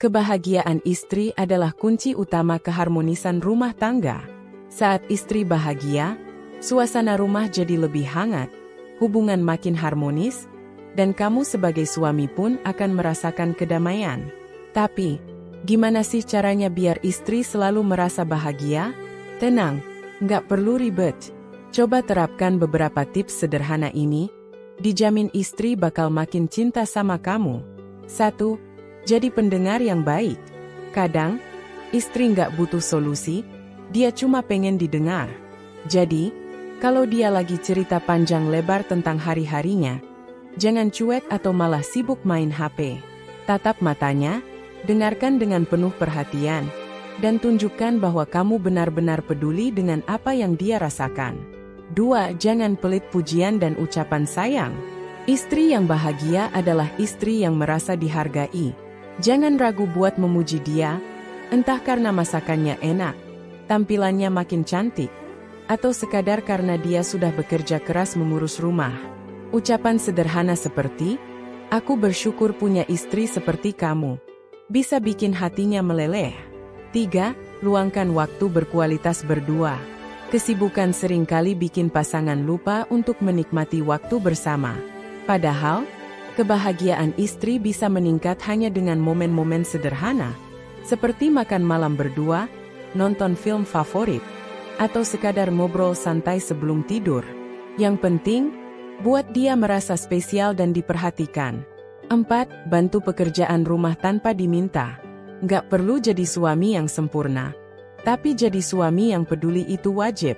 Kebahagiaan istri adalah kunci utama keharmonisan rumah tangga. Saat istri bahagia, suasana rumah jadi lebih hangat, hubungan makin harmonis, dan kamu sebagai suami pun akan merasakan kedamaian. Tapi, gimana sih caranya biar istri selalu merasa bahagia? Tenang, nggak perlu ribet. Coba terapkan beberapa tips sederhana ini, dijamin istri bakal makin cinta sama kamu. 1. Jadi pendengar yang baik. Kadang, istri nggak butuh solusi, dia cuma pengen didengar. Jadi, kalau dia lagi cerita panjang lebar tentang hari-harinya, jangan cuek atau malah sibuk main HP. Tatap matanya, dengarkan dengan penuh perhatian, dan tunjukkan bahwa kamu benar-benar peduli dengan apa yang dia rasakan. 2. Jangan pelit pujian dan ucapan sayang. Istri yang bahagia adalah istri yang merasa dihargai. Jangan ragu buat memuji dia, entah karena masakannya enak, tampilannya makin cantik, atau sekadar karena dia sudah bekerja keras mengurus rumah. Ucapan sederhana seperti, "Aku bersyukur punya istri seperti kamu," bisa bikin hatinya meleleh. 3. Luangkan waktu berkualitas berdua. Kesibukan seringkali bikin pasangan lupa untuk menikmati waktu bersama. Padahal, kebahagiaan istri bisa meningkat hanya dengan momen-momen sederhana, seperti makan malam berdua, nonton film favorit, atau sekadar ngobrol santai sebelum tidur. Yang penting, buat dia merasa spesial dan diperhatikan. 4. Bantu pekerjaan rumah tanpa diminta. Nggak perlu jadi suami yang sempurna, tapi jadi suami yang peduli itu wajib.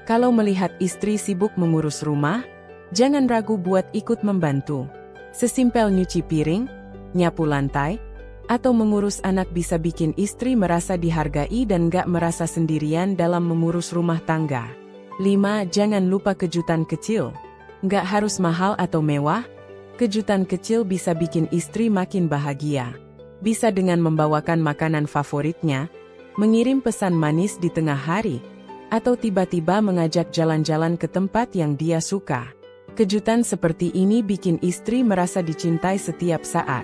Kalau melihat istri sibuk mengurus rumah, jangan ragu buat ikut membantu. Sesimpel nyuci piring, nyapu lantai, atau mengurus anak bisa bikin istri merasa dihargai dan gak merasa sendirian dalam mengurus rumah tangga. 5. Jangan lupa kejutan kecil. Gak harus mahal atau mewah, kejutan kecil bisa bikin istri makin bahagia. Bisa dengan membawakan makanan favoritnya, mengirim pesan manis di tengah hari, atau tiba-tiba mengajak jalan-jalan ke tempat yang dia suka. Kejutan seperti ini bikin istri merasa dicintai setiap saat.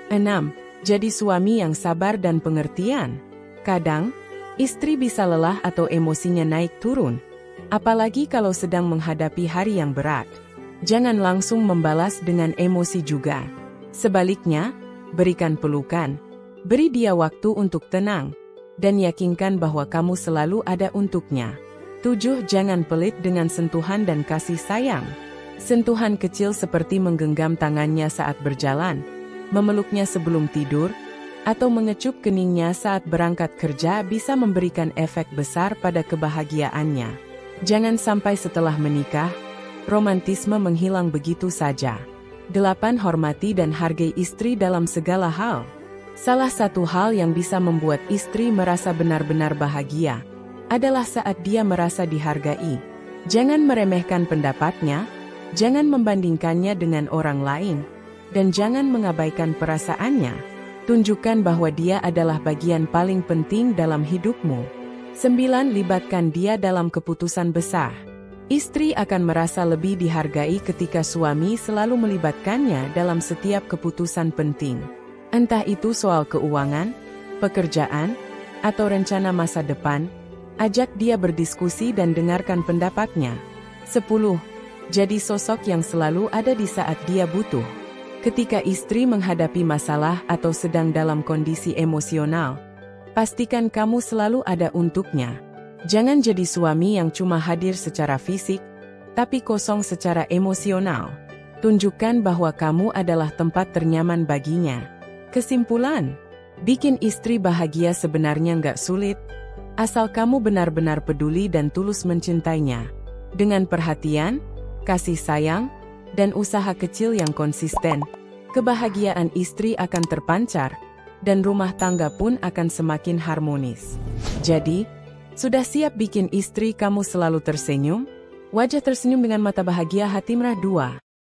6. Jadi suami yang sabar dan pengertian. Kadang, istri bisa lelah atau emosinya naik turun, apalagi kalau sedang menghadapi hari yang berat. Jangan langsung membalas dengan emosi juga. Sebaliknya, berikan pelukan, beri dia waktu untuk tenang, dan yakinkan bahwa kamu selalu ada untuknya. 7. Jangan pelit dengan sentuhan dan kasih sayang. Sentuhan kecil seperti menggenggam tangannya saat berjalan, memeluknya sebelum tidur, atau mengecup keningnya saat berangkat kerja bisa memberikan efek besar pada kebahagiaannya. Jangan sampai setelah menikah, romantisme menghilang begitu saja. 8. Hormati dan hargai istri dalam segala hal. Salah satu hal yang bisa membuat istri merasa benar-benar bahagia adalah saat dia merasa dihargai. Jangan meremehkan pendapatnya, jangan membandingkannya dengan orang lain, dan jangan mengabaikan perasaannya. Tunjukkan bahwa dia adalah bagian paling penting dalam hidupmu. 9. Libatkan dia dalam keputusan besar. Istri akan merasa lebih dihargai ketika suami selalu melibatkannya dalam setiap keputusan penting. Entah itu soal keuangan, pekerjaan, atau rencana masa depan, ajak dia berdiskusi dan dengarkan pendapatnya. 10. Jadi sosok yang selalu ada di saat dia butuh. Ketika istri menghadapi masalah atau sedang dalam kondisi emosional, pastikan kamu selalu ada untuknya. Jangan jadi suami yang cuma hadir secara fisik, tapi kosong secara emosional. Tunjukkan bahwa kamu adalah tempat ternyaman baginya. Kesimpulan, bikin istri bahagia sebenarnya nggak sulit, asal kamu benar-benar peduli dan tulus mencintainya. Dengan perhatian, kasih sayang, dan usaha kecil yang konsisten, kebahagiaan istri akan terpancar, dan rumah tangga pun akan semakin harmonis. Jadi, sudah siap bikin istri kamu selalu tersenyum? Wajah tersenyum dengan mata bahagia, hati merah. 2.